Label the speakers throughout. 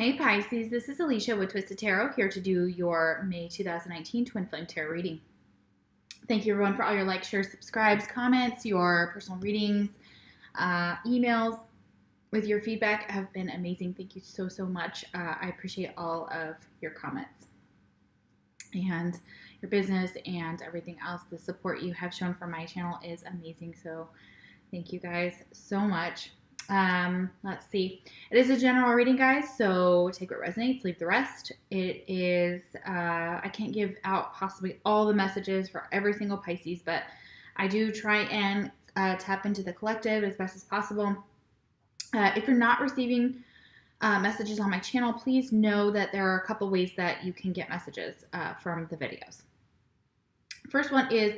Speaker 1: Hey Pisces, this is Alicia with Twisted Tarot here to do your May 2019 Twin Flame Tarot reading. Thank you everyone for all your likes, shares, subscribes, comments, your personal readings, emails with your feedback have been amazing. Thank you so much. I appreciate all of your comments and your business and everything else. The support you have shown for my channel is amazing. So thank you guys so much. Let's see. It is a general reading, guys, so take what resonates, leave the rest. It is, I can't give out possibly all the messages for every single Pisces, but I do try and tap into the collective as best as possible. If you're not receiving messages on my channel, please know that there are a couple ways that you can get messages from the videos. First one is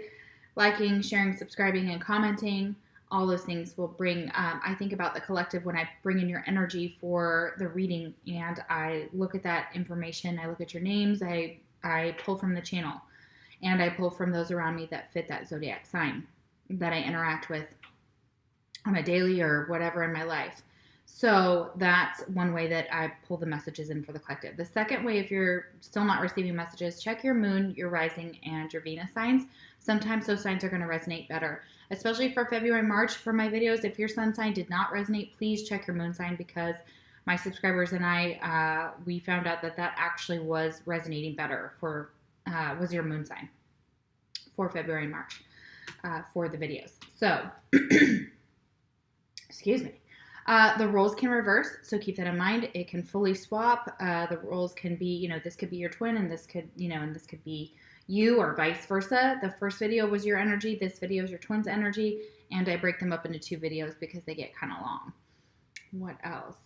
Speaker 1: liking, sharing, subscribing, and commenting. All those things will bring, I think about the collective when I bring in your energy for the reading, and I look at that information. I look at your names. I pull from the channel, and I pull from those around me that fit that zodiac sign that I interact with on a daily or whatever in my life. So that's one way that I pull the messages in for the collective. The second way, if you're still not receiving messages, check your moon, your rising, and your Venus signs. Sometimes those signs are going to resonate better, especially for February, March for my videos. If your sun sign did not resonate, please check your moon sign, because my subscribers and I, we found out that that actually was resonating better for, was your moon sign for February and March for the videos. So, excuse me. The roles can reverse, so keep that in mind. It can fully swap. The roles can be, this could be your twin, and this could, and this could be you, or vice versa. The first video was your energy. This video is your twin's energy, and I break them up into two videos because they get kind of long. What else?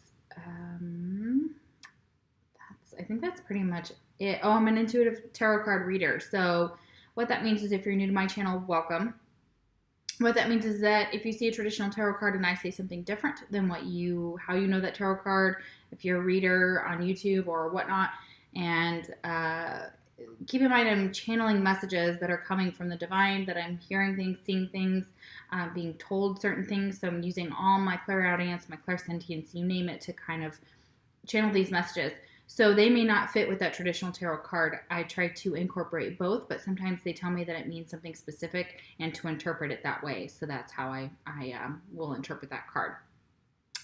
Speaker 1: I think that's pretty much it. Oh, I'm an intuitive tarot card reader. So what that means is, if you're new to my channel, welcome. What that means is that if you see a traditional tarot card and I say something different than how you know that tarot card, if you're a reader on YouTube or whatnot, and keep in mind I'm channeling messages that are coming from the divine, that I'm hearing things, seeing things, being told certain things. So I'm using all my clairaudience, my clairsentience, you name it, to kind of channel these messages. So they may not fit with that traditional tarot card. I try to incorporate both, but sometimes they tell me that it means something specific and to interpret it that way. So that's how I will interpret that card.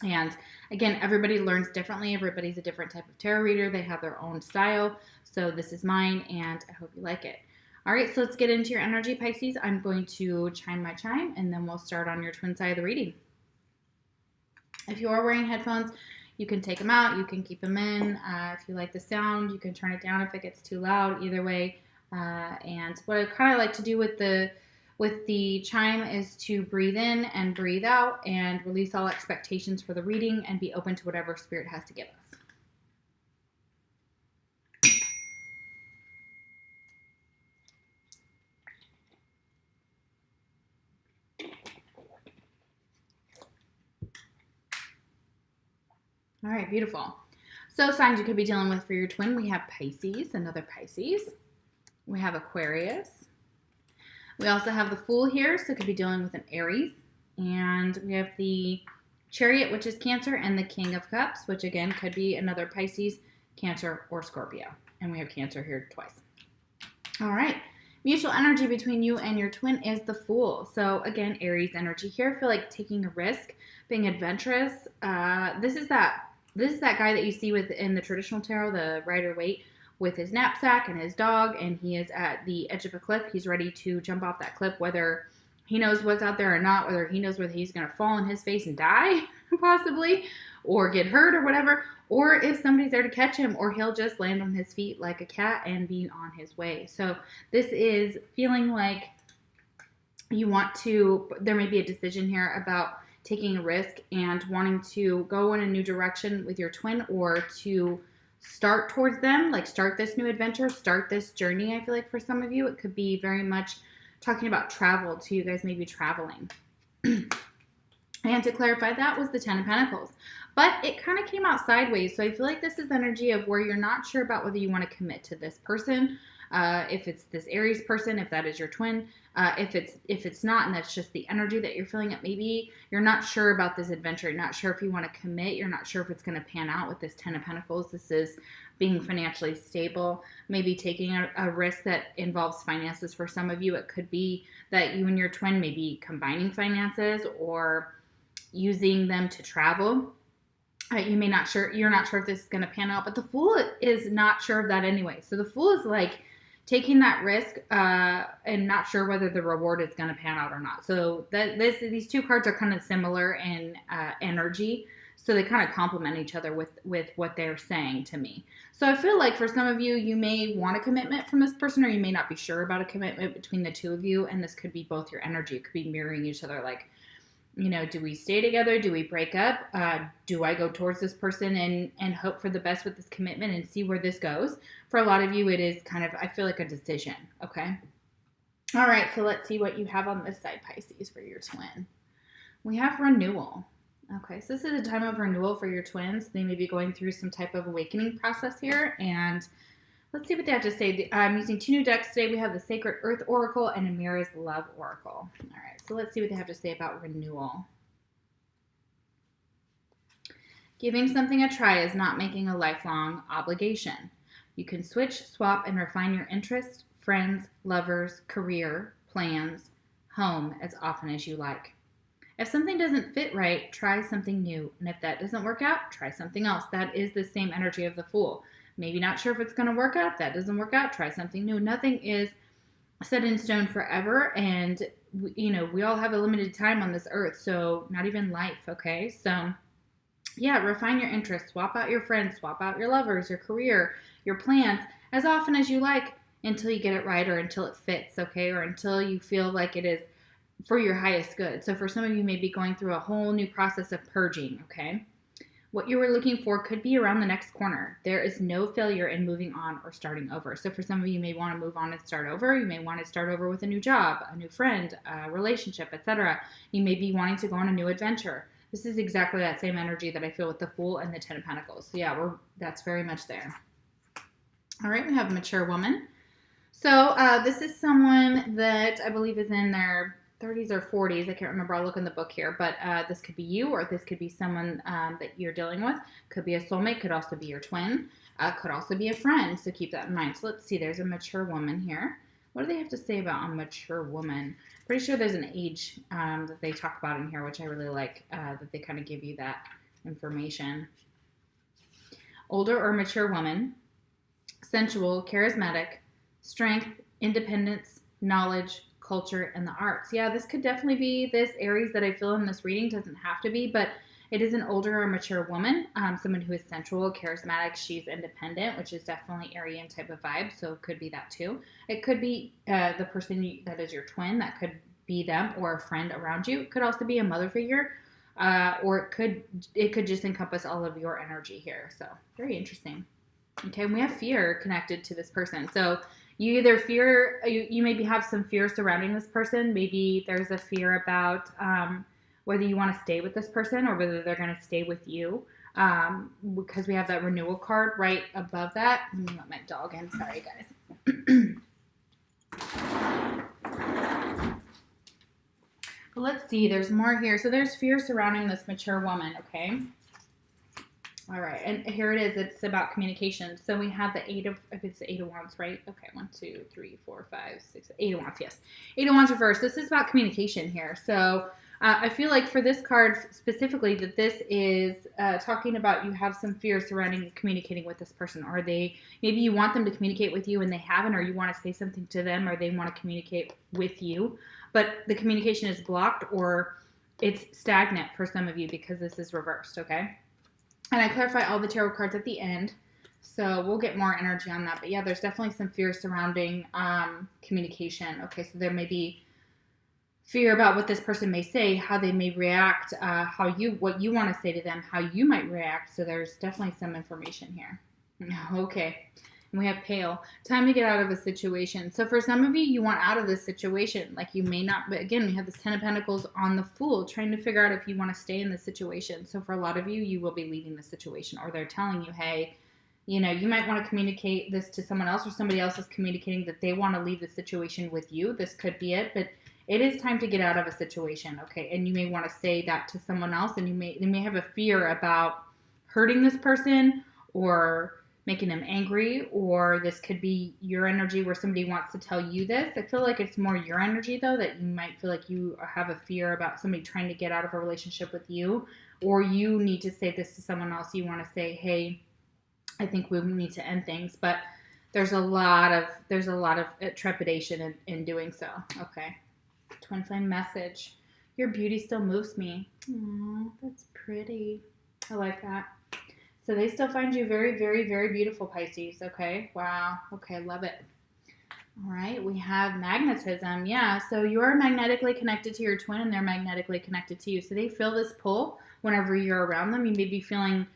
Speaker 1: And again, everybody learns differently. Everybody's a different type of tarot reader. They have their own style. So this is mine, and I hope you like it. All right, so let's get into your energy, Pisces. I'm going to chime my chime, and then we'll start on your twin side of the reading. If you are wearing headphones, you can take them out, you can keep them in. If you like the sound, you can turn it down if it gets too loud. Either way. And what I kind of like to do with the chime is to breathe in and breathe out and release all expectations for the reading and be open to whatever Spirit has to give us. All right, beautiful. So signs you could be dealing with for your twin. We have Pisces, another Pisces. We have Aquarius. We also have the Fool here, so it could be dealing with an Aries. And we have the Chariot, which is Cancer, and the King of Cups, which again could be another Pisces, Cancer, or Scorpio. And we have Cancer here twice. All right. Mutual energy between you and your twin is the Fool. So again, Aries energy here. I feel like taking a risk, being adventurous. This is that guy that you see in the traditional tarot, the Rider-Waite, with his knapsack and his dog, and he is at the edge of a cliff. He's ready to jump off that cliff, whether he knows what's out there or not, whether he knows whether he's going to fall on his face and die, possibly, or get hurt or whatever, or if somebody's there to catch him, or he'll just land on his feet like a cat and be on his way. So this is feeling like there may be a decision here about taking a risk and wanting to go in a new direction with your twin, or to start towards them, like start this new adventure, start this journey. I feel like for some of you, it could be very much talking about travel too. You guys may be traveling. And to clarify, that was the Ten of Pentacles. But it kind of came out sideways. So I feel like this is energy of where you're not sure about whether you want to commit to this person. If it's this Aries person, if that is your twin, if it's not, and that's just the energy that you're feeling, it maybe you're not sure about this adventure. You're not sure if you want to commit. You're not sure if it's going to pan out with this 10 of Pentacles. This is being financially stable, maybe taking a risk that involves finances. For some of you, it could be that you and your twin may be combining finances or using them to travel. You're not sure if this is going to pan out, but the Fool is not sure of that anyway. So the Fool is like taking that risk and not sure whether the reward is going to pan out or not. So these two cards are kind of similar in energy. So they kind of complement each other with what they're saying to me. So I feel like for some of you, you may want a commitment from this person, or you may not be sure about a commitment between the two of you. And this could be both your energy. It could be mirroring each other. Like, you know, do we stay together? Do we break up? Do I go towards this person and hope for the best with this commitment and see where this goes? For a lot of you, it is kind of, I feel like, a decision. Okay. All right. So let's see what you have on this side, Pisces, for your twin. We have renewal. Okay, so this is a time of renewal for your twins. They may be going through some type of awakening process here, and let's see what they have to say. I'm using 2 new decks today. We have the Sacred Earth Oracle and Amira's Love Oracle. All right, so let's see what they have to say about renewal. Giving something a try is not making a lifelong obligation. You can switch, swap, and refine your interests, friends, lovers, career, plans, home as often as you like. If something doesn't fit right, try something new. And if that doesn't work out, try something else. That is the same energy of the Fool. Maybe not sure if it's going to work out. If that doesn't work out, try something new. Nothing is set in stone forever. And, we all have a limited time on this earth. So not even life, okay? So, yeah, refine your interests. Swap out your friends. Swap out your lovers, your career, your plans as often as you like until you get it right or until it fits, okay? Or until you feel like it is for your highest good. So for some of you, may be going through a whole new process of purging, okay? What you were looking for could be around the next corner. There is no failure in moving on or starting over. So for some of you, may want to move on and start over. You may want to start over with a new job, a new friend, a relationship, etc. You may be wanting to go on a new adventure. This is exactly that same energy that I feel with the Fool and the 10 of Pentacles. So yeah, that's very much there. All right, we have a mature woman. So this is someone that I believe is in their 30s or 40s. I can't remember. I'll look in the book here. But this could be you, or this could be someone that you're dealing with. Could be a soulmate. Could also be your twin. Could also be a friend. So keep that in mind. So let's see. There's a mature woman here. What do they have to say about a mature woman? Pretty sure there's an age that they talk about in here, which I really like, that they kind of give you that information. Older or mature woman. Sensual, charismatic, strength, independence, knowledge, culture, and the arts. Yeah, this could definitely be this Aries that I feel in this reading. Doesn't have to be, but it is an older or mature woman, someone who is sensual, charismatic. She's independent, which is definitely Aryan type of vibe, so it could be that too. It could be the person that is your twin. That could be them, or a friend around you. It could also be a mother figure, or it could just encompass all of your energy here. So very interesting. Okay, and we have fear connected to this person. So you either fear, you maybe have some fear surrounding this person. Maybe there's a fear about whether you want to stay with this person or whether they're going to stay with you. Because we have that renewal card right above that. Let me let my dog in. Sorry, guys. But let's see. There's more here. So there's fear surrounding this mature woman, okay? All right, and here it is. It's about communication. So we have the it's the 8 of Wands, right? Okay, 1, 2, 3, 4, 5, 6, 8 of Wands, yes. 8 of Wands reversed. This is about communication here. So I feel like for this card specifically that this is talking about you have some fear surrounding communicating with this person. Or maybe you want them to communicate with you and they haven't, or you want to say something to them, or they want to communicate with you. But the communication is blocked or it's stagnant for some of you because this is reversed, okay? And I clarify all the tarot cards at the end, so we'll get more energy on that. But yeah, there's definitely some fear surrounding communication. Okay, so there may be fear about what this person may say, how they may react, what you want to say to them, how you might react. So there's definitely some information here. Okay, and we have pale. Time to get out of a situation. So for some of you, you want out of this situation. Like you may not, but again, we have this 10 of Pentacles on the Fool, trying to figure out if you want to stay in this situation. So for a lot of you, you will be leaving the situation, or they're telling you, hey, You know, you might want to communicate this to someone else, or somebody else is communicating that they want to leave the situation with you. This could be it, but it is time to get out of a situation, okay? And you may want to say that to someone else, and they may have a fear about hurting this person or making them angry, or this could be your energy where somebody wants to tell you this. I feel like it's more your energy, though, that you might feel like you have a fear about somebody trying to get out of a relationship with you, or you need to say this to someone else. You want to say, hey, I think we need to end things, but there's a lot of trepidation in doing so. Okay. Twin flame message. Your beauty still moves me. Aww, that's pretty. I like that. So they still find you very, very, very beautiful, Pisces. Okay. Wow. Okay. Love it. All right. We have magnetism. Yeah. So you're magnetically connected to your twin, and they're magnetically connected to you. So they feel this pull whenever you're around them. You may be feeling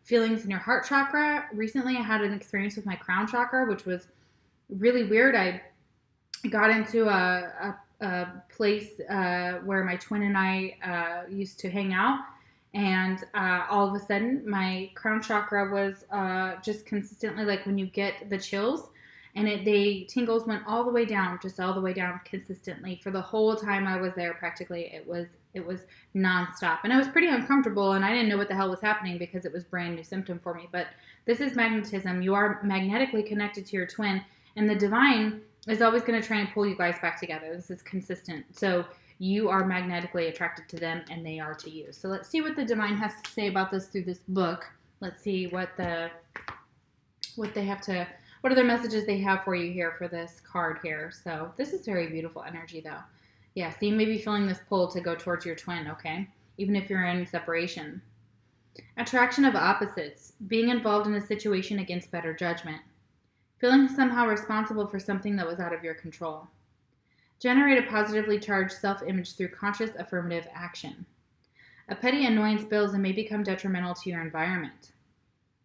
Speaker 1: feelings in your heart chakra. Recently, I had an experience with my crown chakra, which was really weird. I got into a place where my twin and I used to hang out, and all of a sudden, my crown chakra was just consistently, like when you get the chills, and the tingles went all the way down, just all the way down consistently for the whole time I was there. Practically, it was nonstop, and I was pretty uncomfortable, and I didn't know what the hell was happening because it was a brand new symptom for me. But this is magnetism. You are magnetically connected to your twin, and the divine is always going to try and pull you guys back together. This is consistent. So you are magnetically attracted to them, and they are to you. So let's see what the divine has to say about this through this book. Let's see what they have to, what other messages they have for you here for this card here. So this is very beautiful energy, though. Yeah, so you may be feeling this pull to go towards your twin, okay? Even if you're in separation. Attraction of opposites. Being involved in a situation against better judgment. Feeling somehow responsible for something that was out of your control. Generate a positively charged self-image through conscious affirmative action. A petty annoyance builds and may become detrimental to your environment.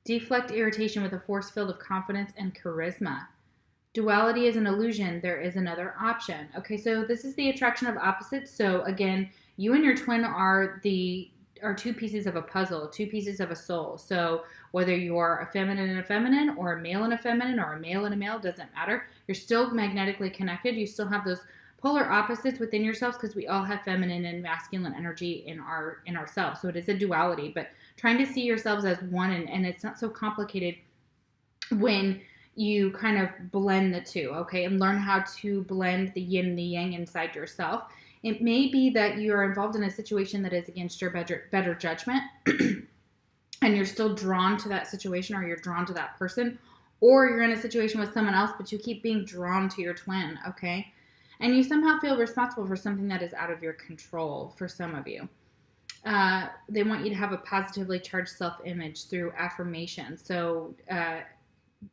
Speaker 1: Deflect irritation with a force field of confidence and charisma. Duality is an illusion. There is another option. Okay, so this is the attraction of opposites. So again, you and your twin are two pieces of a puzzle, two pieces of a soul. So whether you're a feminine and a feminine, or a male and a feminine, or a male and a male, doesn't matter. You're still magnetically connected. You still have those polar opposites within yourselves, because we all have feminine and masculine energy in ourselves. So it is a duality, but trying to see yourselves as one, and it's not so complicated when you kind of blend the two, okay, and learn how to blend the yin and the yang inside yourself. It may be that you're involved in a situation that is against your better judgment, and you're still drawn to that situation, or you're drawn to that person, or you're in a situation with someone else, but you keep being drawn to your twin, okay? And you somehow feel responsible for something that is out of your control for some of you. They want you to have a positively charged self-image through affirmation. So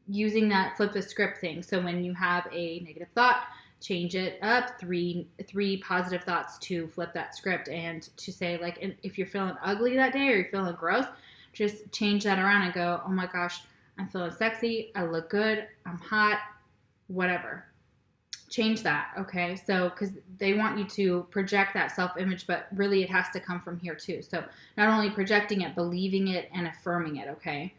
Speaker 1: using that flip the script thing. So when you have a negative thought, change it up, three positive thoughts to flip that script, and to say, like, if you're feeling ugly that day, or you're feeling gross, just change that around and go, oh my gosh, I'm feeling sexy, I look good, I'm hot, whatever. Change that, okay? So, because they want you to project that self-image, but really it has to come from here too. So not only projecting it, believing it, and affirming it, okay?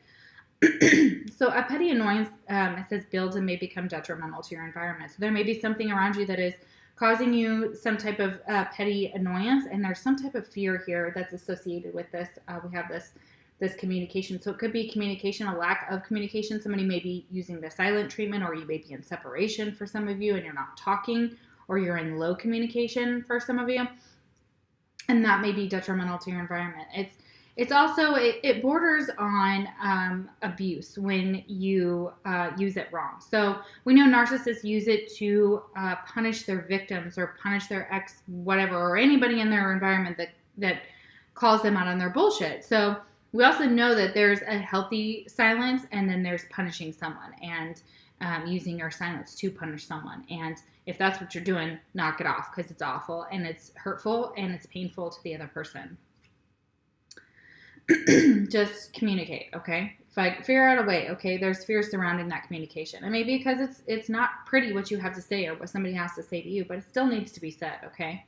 Speaker 1: So a petty annoyance, it says, builds and may become detrimental to your environment. So there may be something around you that is causing you some type of petty annoyance, and there's some type of fear here that's associated with this. We have this communication. So it could be communication, a lack of communication. Somebody may be using the silent treatment, or you may be in separation for some of you, and you're not talking, or you're in low communication for some of you, and that may be detrimental to your environment. It's also, it borders on abuse when you use it wrong. So we know narcissists use it to punish their victims, or punish their ex whatever, or anybody in their environment that calls them out on their bullshit. So we also know that there's a healthy silence, and then there's punishing someone, and using your silence to punish someone. And if that's what you're doing, knock it off, because it's awful, and it's hurtful, and it's painful to the other person. Just communicate, okay? Figure out a way, okay? There's fear surrounding that communication. And maybe because it's not pretty what you have to say, or what somebody has to say to you, but it still needs to be said, okay?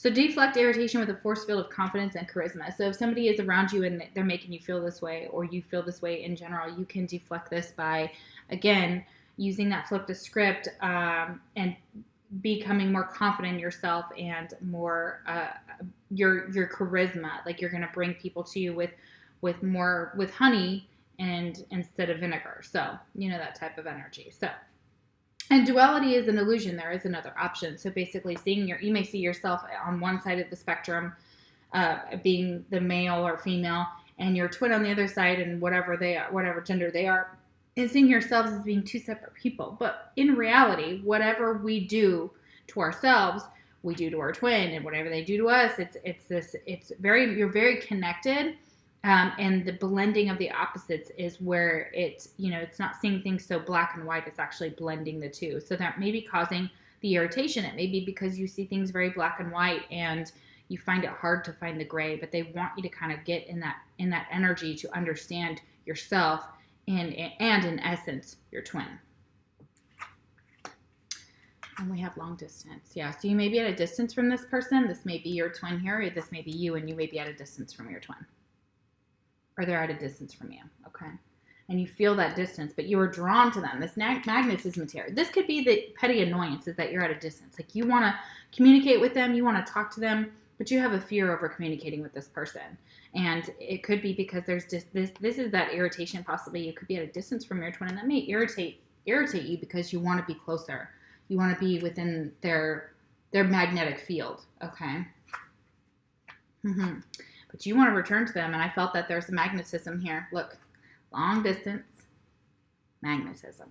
Speaker 1: So deflect irritation with a force field of confidence and charisma. So if somebody is around you and they're making you feel this way, or you feel this way in general, you can deflect this by, again, using that flip the script and becoming more confident in yourself and more your charisma. Like you're going to bring people to you with more, with honey and instead of vinegar. So, you know, that type of energy. So, and duality is an illusion. There is another option. So basically you may see yourself on one side of the spectrum, being the male or female, and your twin on the other side, and whatever gender they are, and seeing yourselves as being two separate people. But in reality, whatever we do to ourselves, we do to our twin, and whatever they do to us, you're very connected. And the blending of the opposites is where it's not seeing things so black and white. It's actually blending the two. So that may be causing the irritation. It may be because you see things very black and white and you find it hard to find the gray, but they want you to kind of get in that energy to understand yourself and in essence, your twin. And we have long distance. Yeah, so you may be at a distance from this person. This may be your twin here, or this may be you, and you may be at a distance from your twin. Or they're at a distance from you, okay? And you feel that distance, but you are drawn to them. This magnetism here. This could be the petty annoyances that you're at a distance. Like you want to communicate with them, you want to talk to them, but you have a fear over communicating with this person. And it could be because there's just this is that irritation possibly. You could be at a distance from your twin, and that may irritate you because you want to be closer. You want to be within their magnetic field, okay? But you want to return to them, and I felt that there's a magnetism here. Look, long distance, magnetism.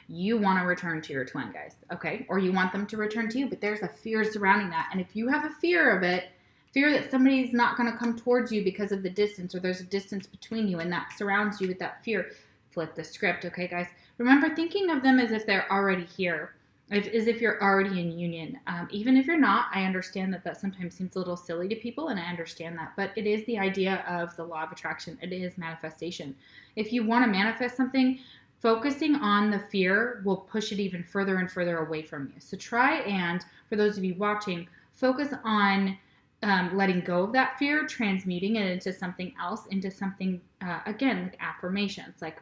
Speaker 1: You want to return to your twin, guys, okay? Or you want them to return to you, but there's a fear surrounding that. And if you have a fear of it, fear that somebody's not going to come towards you because of the distance, or there's a distance between you, and that surrounds you with that fear, flip the script, okay, guys? Remember, thinking of them as if they're already here. As if you're already in union. Even if you're not, I understand that sometimes seems a little silly to people, and I understand that. But it is the idea of the law of attraction. It is manifestation. If you want to manifest something, focusing on the fear will push it even further and further away from you. So try and, for those of you watching, focus on letting go of that fear, transmuting it into something else, into something, again, like affirmations, like,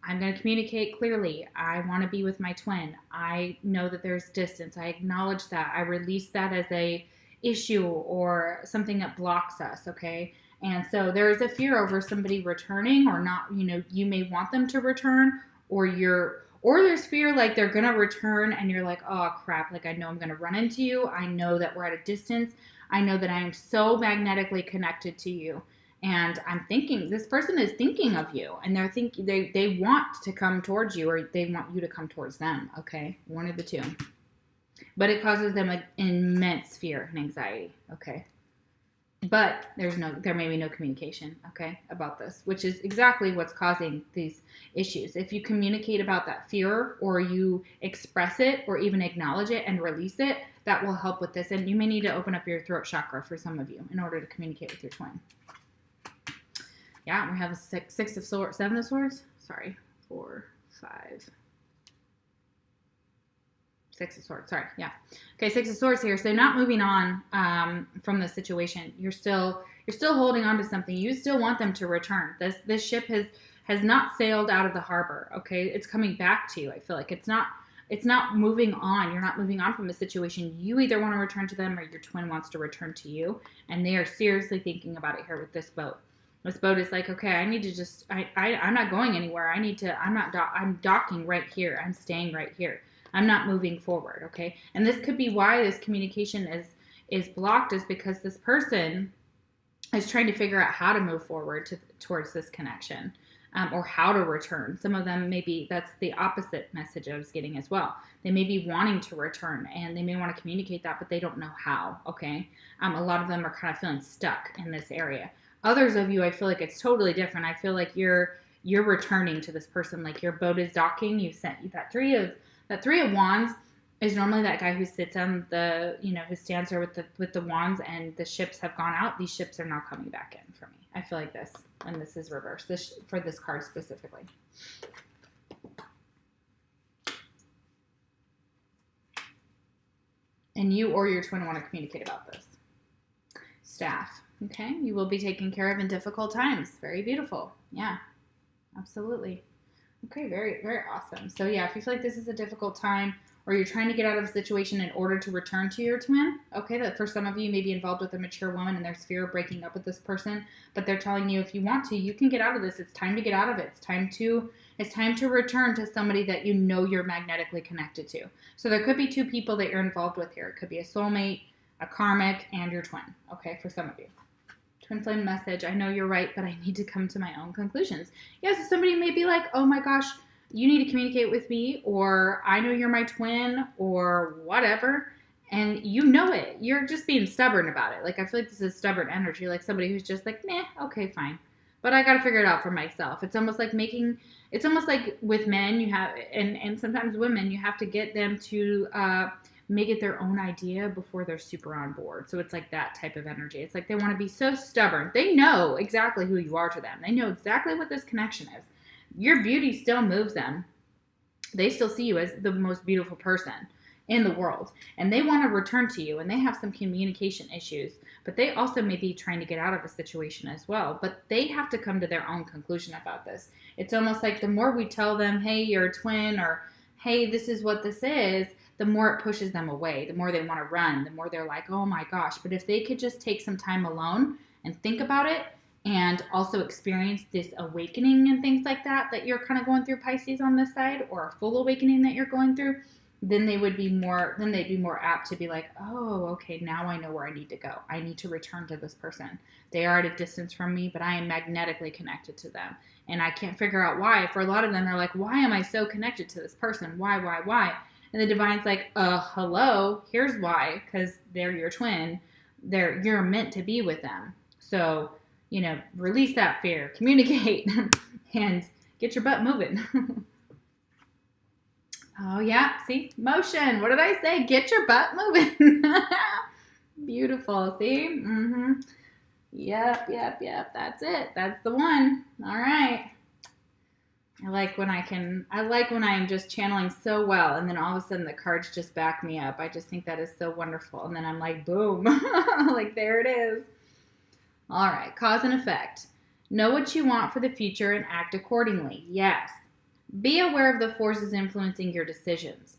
Speaker 1: I'm going to communicate clearly. I want to be with my twin. I know that there's distance. I acknowledge that. I release that as a issue or something that blocks us, okay? And so there is a fear over somebody returning or not. You may want them to return, or there's fear like they're going to return and you're like, oh crap, like I know I'm going to run into you. I know that we're at a distance. I know that I am so magnetically connected to you. And I'm thinking, this person is thinking of you, and they're thinking they want to come towards you, or they want you to come towards them, okay? One of the two. But it causes them an immense fear and anxiety, okay? But there may be no communication, okay, about this, which is exactly what's causing these issues. If you communicate about that fear, or you express it, or even acknowledge it and release it, that will help with this. And you may need to open up your throat chakra for some of you in order to communicate with your twin. Yeah, we have a six of swords, 7 of swords. Sorry, 4, 5, 6 of swords. Sorry, yeah. Okay, 6 of swords here. So not moving on from the situation. You're still holding on to something. You still want them to return. This ship has not sailed out of the harbor. Okay, it's coming back to you. I feel like it's not moving on. You're not moving on from the situation. You either want to return to them, or your twin wants to return to you, and they are seriously thinking about it here with this boat. This boat is like, okay, I need to just, I'm not going anywhere. I'm docking right here. I'm staying right here. I'm not moving forward, okay? And this could be why this communication is blocked, is because this person is trying to figure out how to move forward towards this connection, or how to return. Some of them maybe that's the opposite message I was getting as well. They may be wanting to return, and they may want to communicate that, but they don't know how, okay? A lot of them are kind of feeling stuck in this area. Others of you, I feel like it's totally different. I feel like you're returning to this person, like your boat is docking. You sent that three of wands is normally that guy who sits on the, who stands there with the wands, and the ships have gone out. These ships are now coming back in for me. I feel like this, and this is reversed. This for this card specifically. and you or your twin want to communicate about this. Staff. Okay, you will be taken care of in difficult times. Very beautiful. Yeah, absolutely. Okay, very, very awesome. So yeah, if you feel like this is a difficult time or you're trying to get out of a situation in order to return to your twin, okay, that for some of you may be involved with a mature woman and there's fear of breaking up with this person, but they're telling you if you want to, you can get out of this. It's time to get out of it. It's time to return to somebody that you know you're magnetically connected to. So there could be two people that you're involved with here. It could be a soulmate, a karmic, and your twin, okay, for some of you. Twin flame message, I know you're right, but I need to come to my own conclusions. Yeah, so somebody may be like, oh my gosh, you need to communicate with me, or I know you're my twin, or whatever, and you know it. You're just being stubborn about it. Like, I feel like this is stubborn energy, like somebody who's just like, nah, okay, fine. But I got to figure it out for myself. It's almost like with men, you have, and sometimes women, you have to get them to make it their own idea before they're super on board. So it's like that type of energy. It's like they want to be so stubborn. They know exactly who you are to them. They know exactly what this connection is. Your beauty still moves them. They still see you as the most beautiful person in the world. And they want to return to you, and they have some communication issues. But they also may be trying to get out of a situation as well. But they have to come to their own conclusion about this. It's almost like the more we tell them, hey, you're a twin, or hey, this is what this is, the more it pushes them away, the more they want to run, the more they're like, oh my gosh. But if they could just take some time alone and think about it and also experience this awakening and things like that you're kind of going through, Pisces, on this side, or a full awakening that you're going through, then they'd be more apt to be like, oh, okay, now I know where I need to go. I need to return to this person. They are at a distance from me, but I am magnetically connected to them. And I can't figure out why. For a lot of them, they're like, why am I so connected to this person? Why? And the divine's like, hello, here's why, because they're your twin. You're meant to be with them. So, release that fear, communicate, and get your butt moving. Oh, yeah, see? Motion. What did I say? Get your butt moving. Beautiful, see? Mm-hmm. Yep. That's it. That's the one. All right. I like when I am just channeling so well, and then all of a sudden the cards just back me up. I just think that is so wonderful. And then I'm like, boom, like there it is. All right, cause and effect. Know what you want for the future and act accordingly. Yes. Be aware of the forces influencing your decisions.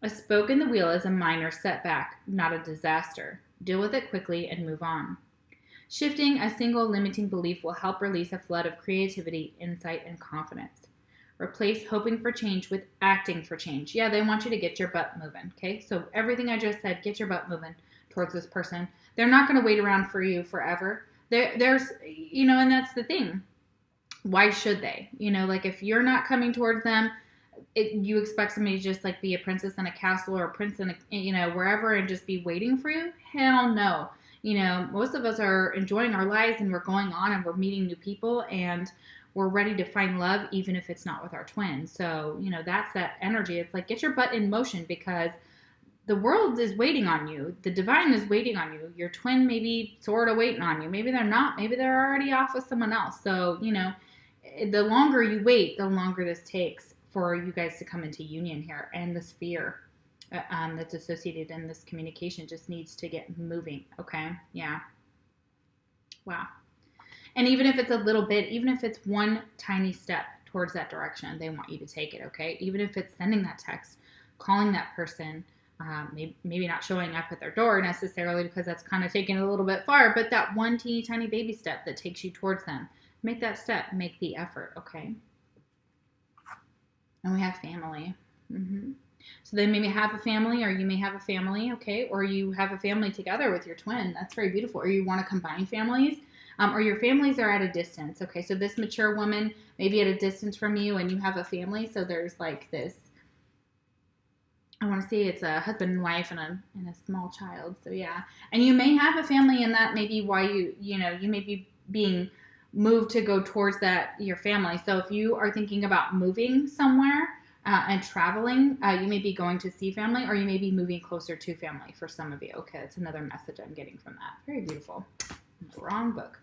Speaker 1: A spoke in the wheel is a minor setback, not a disaster. Deal with it quickly and move on. Shifting a single limiting belief will help release a flood of creativity, insight, and confidence. Replace hoping for change with acting for change. Yeah, they want you to get your butt moving, okay? So everything I just said, get your butt moving towards this person. They're not going to wait around for you forever. There's, and that's the thing. Why should they? Like if you're not coming towards them, you expect somebody to just like be a princess in a castle or a prince in a, wherever and just be waiting for you? Hell no. Most of us are enjoying our lives and we're going on and we're meeting new people and we're ready to find love, even if it's not with our twin. So, that's that energy. It's like, get your butt in motion because the world is waiting on you. The divine is waiting on you. Your twin may be sort of waiting on you. Maybe they're not. Maybe they're already off with someone else. So, the longer you wait, the longer this takes for you guys to come into union here. And this fear that's associated in this communication just needs to get moving. Okay? Yeah. Wow. And even if it's a little bit, even if it's one tiny step towards that direction, they want you to take it, okay? Even if it's sending that text, calling that person, maybe not showing up at their door necessarily because that's kind of taking it a little bit far, but that one teeny tiny baby step that takes you towards them. Make that step. Make the effort, okay? And we have family. Mm-hmm. So they maybe have a family, or you may have a family, okay? Or you have a family together with your twin. That's very beautiful. Or you want to combine families. Or your families are at a distance. Okay, so this mature woman may be at a distance from you and you have a family. So there's like this, I want to say it's a husband and wife and a small child. So yeah. And you may have a family, and that may be why you may be being moved to go towards your family. So if you are thinking about moving somewhere and traveling, you may be going to see family, or you may be moving closer to family for some of you. Okay, that's another message I'm getting from that. Very beautiful. Wrong book.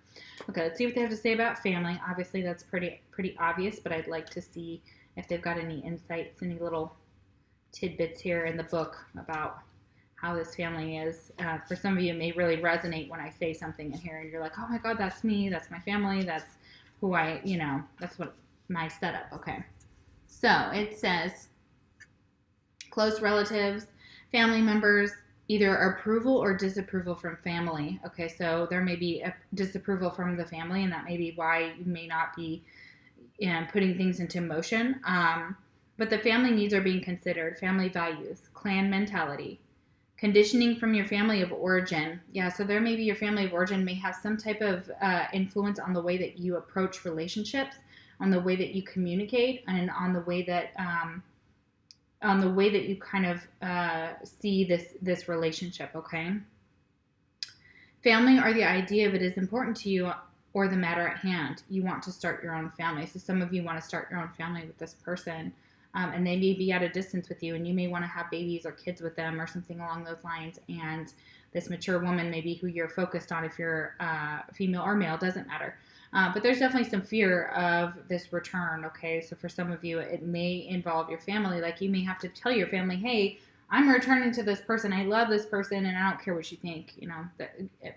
Speaker 1: Okay, let's see what they have to say about family. Obviously, that's pretty obvious, but I'd like to see if they've got any insights, any little tidbits here in the book about how this family is. For some of you, it may really resonate when I say something in here, and you're like, oh my God, that's me, that's my family, that's who I, that's what my setup. Okay. So it says close relatives, family members, either approval or disapproval from family. Okay, so there may be a disapproval from the family, and that may be why you may not be putting things into motion. But the family needs are being considered, family values, clan mentality, conditioning from your family of origin. Yeah, so there may be your family of origin may have some type of influence on the way that you approach relationships, on the way that you communicate, and on the way that you kind of see this relationship. Okay. Family are the idea of it is important to you or the matter at hand. You want to start your own family. So some of you want to start your own family with this person. And they may be at a distance with you, and you may want to have babies or kids with them or something along those lines. And this mature woman may be who you're focused on. If you're female or male, doesn't matter. But there's definitely some fear of this return, okay? So for some of you, it may involve your family. Like you may have to tell your family, hey, I'm returning to this person. I love this person, and I don't care what you think.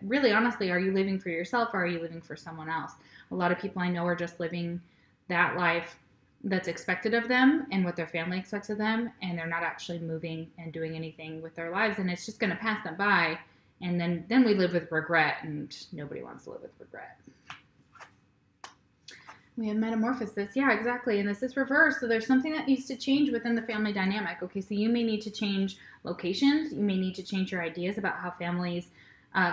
Speaker 1: Really, honestly, are you living for yourself or are you living for someone else? A lot of people I know are just living that life that's expected of them and what their family expects of them, and they're not actually moving and doing anything with their lives, and it's just going to pass them by, and then we live with regret, and nobody wants to live with regret. We have metamorphosis. Yeah, exactly. And this is reversed. So there's something that needs to change within the family dynamic. Okay, so you may need to change locations. You may need to change your ideas about how families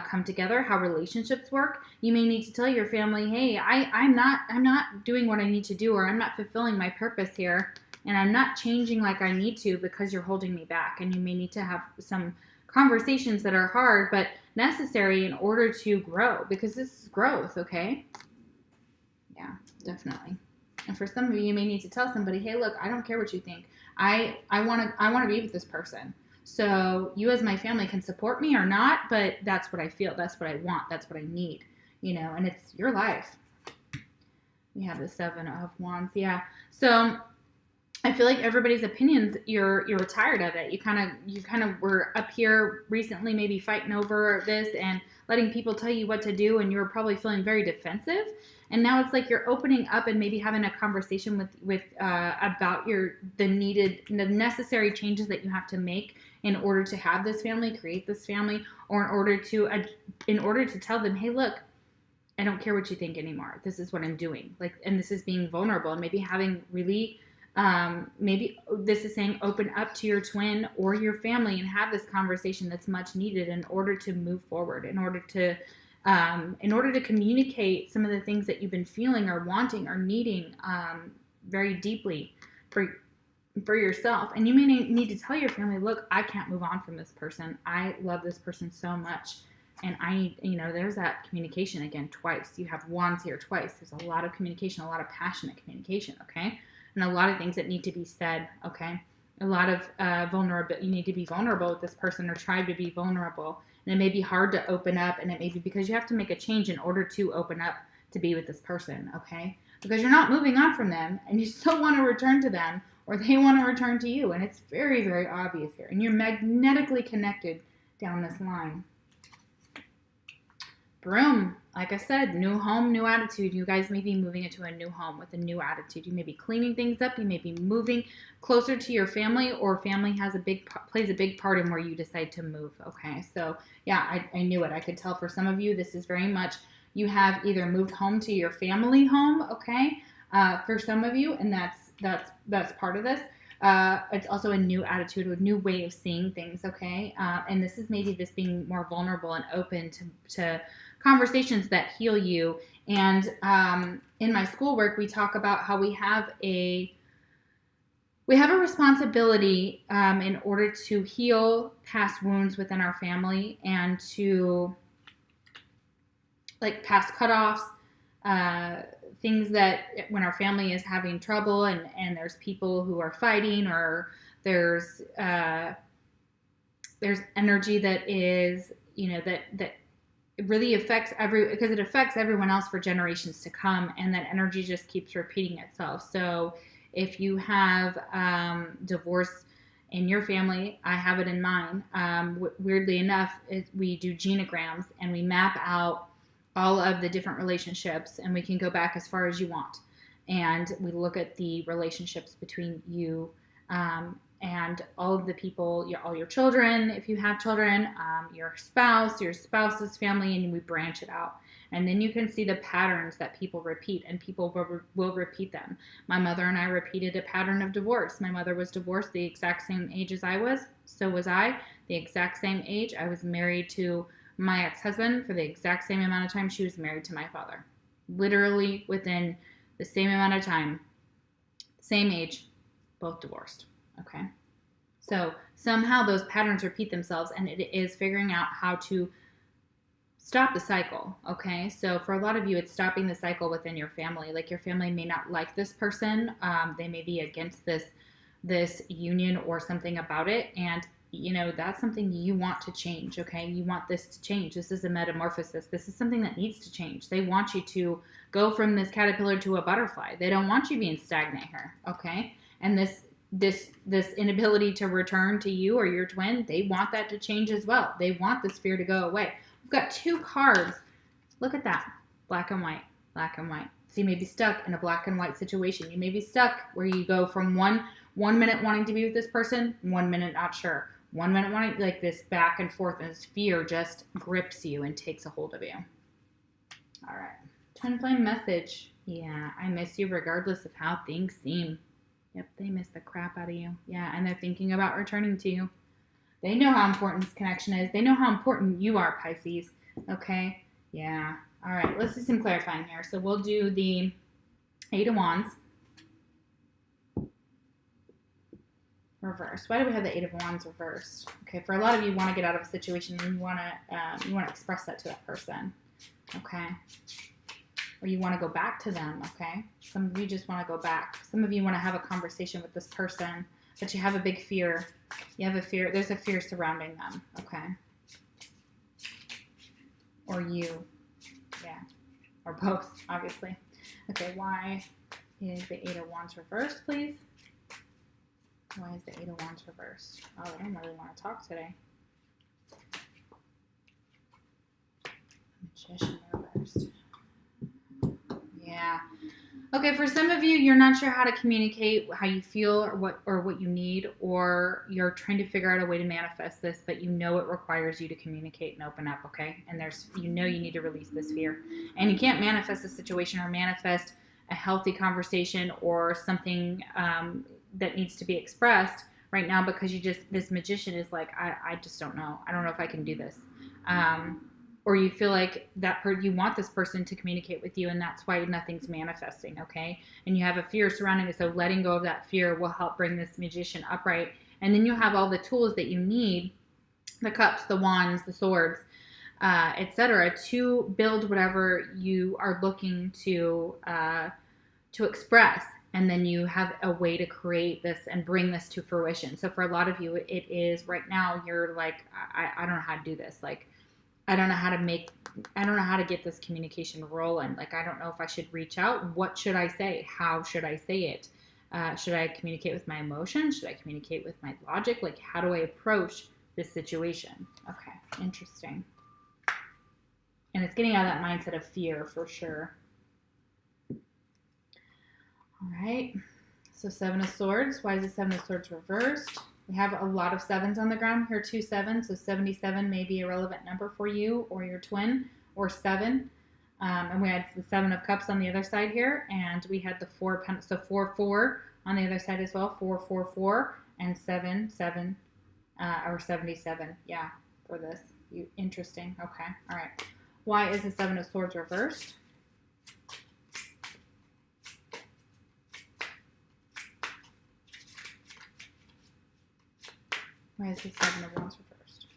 Speaker 1: come together, how relationships work. You may need to tell your family, hey, I'm not doing what I need to do, or I'm not fulfilling my purpose here, and I'm not changing like I need to because you're holding me back. And you may need to have some conversations that are hard but necessary in order to grow, because this is growth, okay? Yeah, definitely. And for some of you, you may need to tell somebody, hey, look, I don't care what you think. I want to be with this person. So you as my family can support me or not, but that's what I feel. That's what I want. That's what I need, and it's your life. We have the 7 of Wands. Yeah. So I feel like everybody's opinions, you're tired of it. You kind of were up here recently, maybe fighting over this and letting people tell you what to do, and you were probably feeling very defensive. And now it's like you're opening up and maybe having a conversation with about the necessary changes that you have to make in order to have this family, create this family, or in order to tell them, hey, look, I don't care what you think anymore. This is what I'm doing. And this is being vulnerable, and maybe having really. Maybe this is saying open up to your twin or your family and have this conversation that's much needed in order to move forward, in order to communicate some of the things that you've been feeling or wanting or needing very deeply for yourself. And you may need to tell your family, look, I can't move on from this person. I love this person so much. And I need, there's that communication again twice. You have Wands here twice. There's a lot of communication, a lot of passionate communication, okay? And a lot of things that need to be said, okay? A lot of vulnerability. You need to be vulnerable with this person, or try to be vulnerable. And it may be hard to open up, and it may be because you have to make a change in order to open up to be with this person, okay? Because you're not moving on from them, and you still want to return to them, or they want to return to you. And it's very, very obvious here. And you're magnetically connected down this line. Broom, like I said, new home, new attitude. You guys may be moving into a new home with a new attitude. You may be cleaning things up. You may be moving closer to your family, or family plays a big part in where you decide to move. Okay, so yeah, I knew it. I could tell for some of you, this is very much you have either moved home to your family home. Okay, for some of you, and that's part of this. It's also a new attitude, a new way of seeing things. Okay, and this is maybe this being more vulnerable and open to conversations that heal you. And in my schoolwork, we talk about how we have a responsibility in order to heal past wounds within our family, and to past cutoffs, things that when our family is having trouble and there's people who are fighting, or there's energy that is, that it really affects because it affects everyone else for generations to come, and that energy just keeps repeating itself. So if you have divorce in your family. I have it in mine. Weirdly enough, we do genograms and we map out all of the different relationships, and we can go back as far as you want. And we look at the relationships between you and all of the people, all your children, if you have children, your spouse's family, and we branch it out. And then you can see the patterns that people repeat, and people will repeat them. My mother and I repeated a pattern of divorce. My mother was divorced the exact same age as I was. So was I, the exact same age. I was married to my ex-husband for the exact same amount of time she was married to my father. Literally within the same amount of time, same age, both divorced. Okay. So somehow those patterns repeat themselves, and it is figuring out how to stop the cycle. Okay. So for a lot of you, it's stopping the cycle within your family. Like your family may not like this person. They may be against this union or something about it. And that's something you want to change. Okay. You want this to change. This is a metamorphosis. This is something that needs to change. They want you to go from this caterpillar to a butterfly. They don't want you being stagnant here. Okay. And this inability to return to you or your twin, they want that to change as well. They want this fear to go away. We've got 2 cards. Look at that. Black and white. Black and white. So you may be stuck in a black and white situation. You may be stuck where you go from one minute wanting to be with this person, 1 minute not sure. 1 minute wanting, like this back and forth, and this fear just grips you and takes a hold of you. All right. Twin flame message. Yeah, I miss you regardless of how things seem. Yep, they miss the crap out of you. Yeah, and they're thinking about returning to you. They know how important this connection is. They know how important you are, Pisces. Okay? Yeah. All right, let's do some clarifying here. So we'll do the 8 of Wands. Reversed. Why do we have the 8 of Wands reversed? Okay, for a lot of you want to get out of a situation and you want to express that to that person. Okay? Or you want to go back to them, okay? Some of you just want to go back. Some of you want to have a conversation with this person, but you have a big fear. You have a fear. There's a fear surrounding them, okay? Or you. Yeah. Or both, obviously. Okay, why is the 8 of Wands reversed, please? Why is the 8 of Wands reversed? Oh, I don't really want to talk today. Magician reversed. Yeah. Okay, for some of you, you're not sure how to communicate how you feel or what you need, or you're trying to figure out a way to manifest this, but you know it requires you to communicate and open up, okay? And you need to release this fear. And you can't manifest a situation or manifest a healthy conversation or something that needs to be expressed right now because this magician is like, I just don't know. I don't know if I can do this. Or you feel like you want this person to communicate with you, and that's why nothing's manifesting, okay? And you have a fear surrounding it, so letting go of that fear will help bring this magician upright. And then you have all the tools that you need, the cups, the wands, the swords, etc., to build whatever you are looking to express. And then you have a way to create this and bring this to fruition. So for a lot of you, it is right now, you're like, I don't know how to do this. Like, I don't know how to get this communication rolling. Like, I don't know if I should reach out. What should I say? How should I say it? Should I communicate with my emotions? Should I communicate with my logic? Like, how do I approach this situation? Okay, interesting. And it's getting out of that mindset of fear for sure. All right. So 7 of Swords. Why is the 7 of Swords reversed? We have a lot of 7s on the ground here, 2 7s, so 77 may be a relevant number for you or your twin, or 7. And we had the 7 of Cups on the other side here, and we had the 4 Pentacles, so 4 4 on the other side as well, 4 4 4, and 7 7, or 77. Yeah, for this. Interesting. Okay. All right. Why is the 7 of Swords reversed? Why is the 7 of Wands reversed?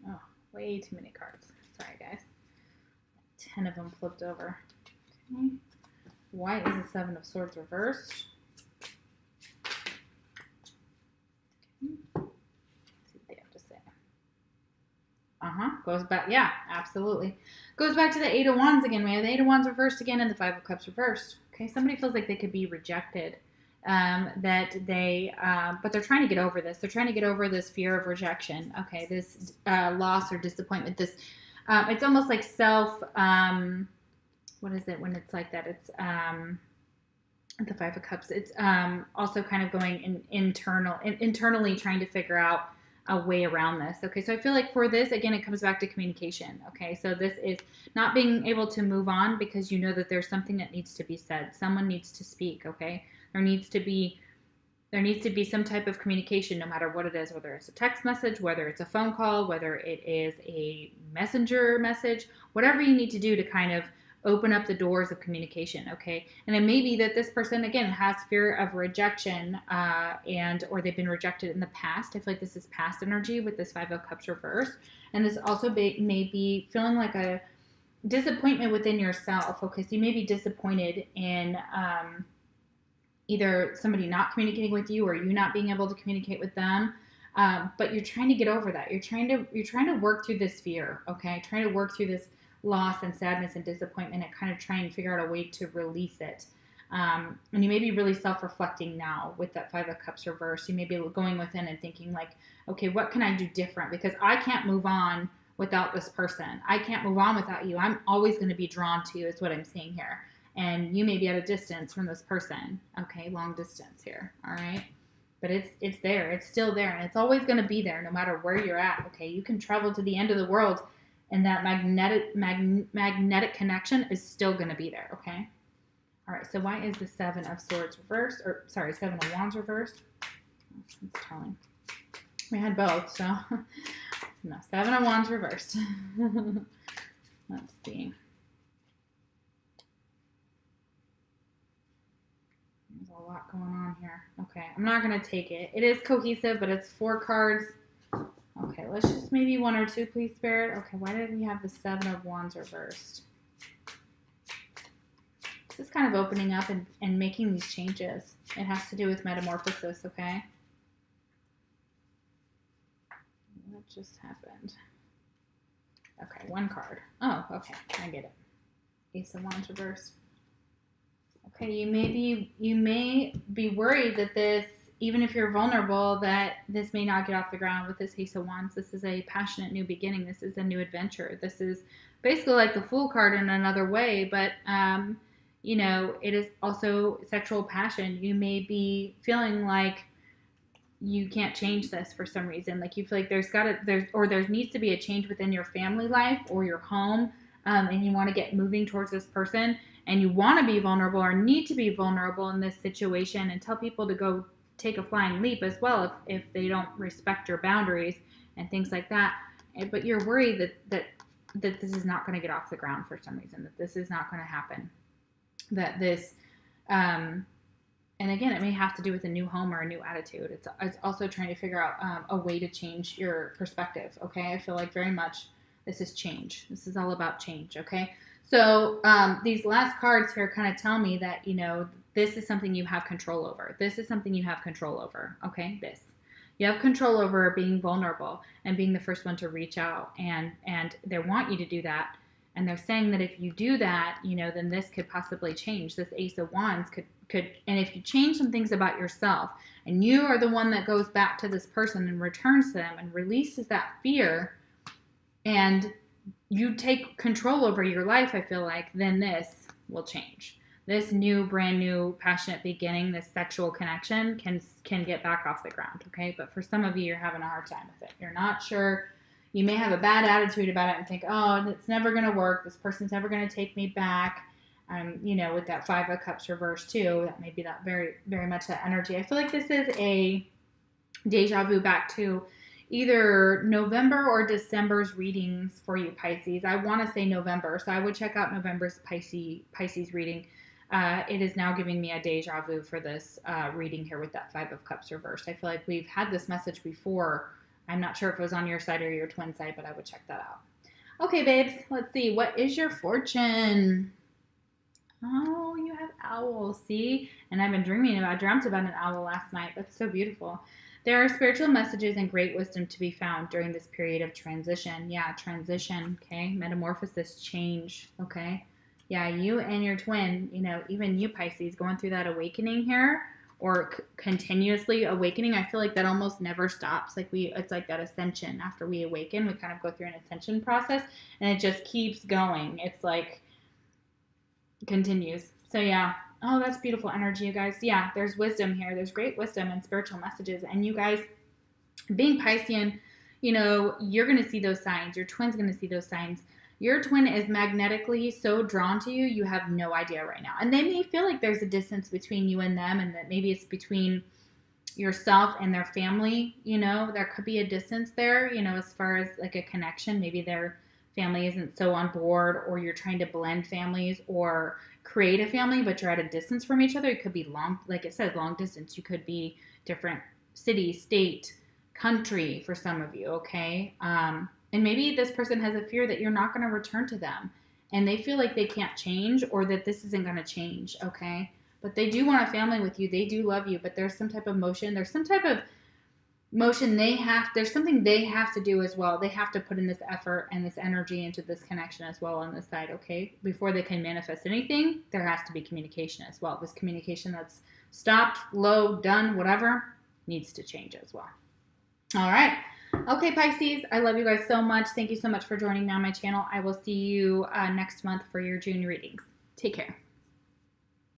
Speaker 1: Oh, way too many cards. Sorry, guys. 10 of them flipped over. Okay. Why is the 7 of Swords reversed? Okay. Let's see what they have to say. Goes back. Yeah, absolutely. Goes back to the 8 of Wands again. We have the 8 of Wands reversed again and the 5 of Cups reversed. Okay, somebody feels like they could be rejected. but they're trying to get over this. They're trying to get over this fear of rejection. Okay, this loss or disappointment. This, it's almost like what is it when it's like that? It's the Five of Cups. It's also kind of going internally trying to figure out a way around this. Okay, so I feel like for this, again, it comes back to communication. Okay, so this is not being able to move on because you know that there's something that needs to be said. Someone needs to speak. Okay, there needs to be some type of communication, no matter what it is, whether it's a text message, whether it's a phone call, whether it is a messenger message, whatever you need to do to kind of open up the doors of communication, okay? And it may be that this person, again, has fear of rejection or they've been rejected in the past. I feel like this is past energy with this Five of Cups reversed. And this also may be feeling like a disappointment within yourself, okay? So you may be disappointed in either somebody not communicating with you or you not being able to communicate with them. But you're trying to get over that. You're trying to work through this fear, okay? Trying to work through this loss and sadness and disappointment and kind of try and figure out a way to release it. And you may be really self-reflecting now with that Five of Cups reversed. You may be going within and thinking like, okay, what can I do different? Because I can't move on without this person. I can't move on without you. I'm always going to be drawn to you is what I'm seeing here. And you may be at a distance from this person. Okay, long distance here. All right. But it's there. It's still there. And it's always going to be there no matter where you're at. Okay, you can travel to the end of the world and that magnetic connection is still going to be there, okay? All right, so why is the Seven of Swords reversed? Or, sorry, Seven of Wands reversed? It's telling. We had both, so. No, Seven of Wands reversed. Let's see. There's a lot going on here. Okay, I'm not going to take it. It is cohesive, but it's 4 cards. Okay, let's just maybe 1 or 2, please, Spirit. Okay, why did we have the Seven of Wands reversed? This is kind of opening up and making these changes. It has to do with metamorphosis, okay? What just happened? Okay, 1 card. Oh, okay, I get it. Ace of Wands reversed. Okay, you may be worried that this, even if you're vulnerable, that this may not get off the ground with this Ace of Wands. This is a passionate new beginning. This is a new adventure. This is basically like the Fool card in another way, but, you know, it is also sexual passion. You may be feeling like you can't change this for some reason. Like you feel like there needs to be a change within your family life or your home, and you want to get moving towards this person, and you want to be vulnerable or need to be vulnerable in this situation and tell people to go take a flying leap as well if they don't respect your boundaries and things like that. But you're worried that this is not going to get off the ground for some reason, that this is not going to happen, that this, and again, it may have to do with a new home or a new attitude. It's also trying to figure out a way to change your perspective, okay? I feel like very much this is change. This is all about change, okay? So these last cards here kind of tell me that, you know, this is something you have control over. This is something you have control over, okay? This. You have control over being vulnerable and being the first one to reach out, and they want you to do that. And they're saying that if you do that, you know, then this could possibly change. This Ace of Wands could, and if you change some things about yourself, and you are the one that goes back to this person and returns to them and releases that fear, and you take control over your life, I feel like, then this will change. This new, brand new, passionate beginning, this sexual connection can get back off the ground, okay? But for some of you, you're having a hard time with it. You're not sure. You may have a bad attitude about it and think, oh, it's never going to work. This person's never going to take me back. You know, with that Five of Cups reversed too, that may be that very, very much that energy. I feel like this is a deja vu back to either November or December's readings for you, Pisces. I want to say November, so I would check out November's Pisces reading. It is now giving me a deja vu for this reading here with that Five of Cups reversed. I feel like we've had this message before. I'm not sure if it was on your side or your twin side, but I would check that out. Okay, babes, let's see. What is your fortune? Oh, you have owl, see? And I dreamt about an owl last night. That's so beautiful. There are spiritual messages and great wisdom to be found during this period of transition. Yeah, transition, okay? Metamorphosis, change, okay? Yeah, you and your twin, you know, even you, Pisces, going through that awakening here or continuously awakening. I feel like that almost never stops. Like it's like that ascension. After we awaken, we kind of go through an ascension process, and it just keeps going. It's like continues. So yeah. Oh, that's beautiful energy, you guys. Yeah, there's wisdom here. There's great wisdom and spiritual messages. And you guys, being Piscean, you know, you're going to see those signs. Your twin's going to see those signs. Your twin is magnetically so drawn to you, you have no idea right now. And they may feel like there's a distance between you and them, and that maybe it's between yourself and their family. You know, there could be a distance there, you know, as far as like a connection. Maybe their family isn't so on board, or you're trying to blend families or create a family, but you're at a distance from each other. It could be long, like it says, long distance. You could be different city, state, country for some of you, okay? And maybe this person has a fear that you're not going to return to them, and they feel like they can't change, or that this isn't going to change, okay? But they do want a family with you. They do love you, but there's some type of motion. There's some type of motion there's something they have to do as well. They have to put in this effort and this energy into this connection as well on this side, okay? Before they can manifest anything, there has to be communication as well. This communication that's stopped, low, done, whatever, needs to change as well. All right. Okay, Pisces, I love you guys so much. Thank you so much for joining me on my channel. I will see you next month for your June readings. Take care.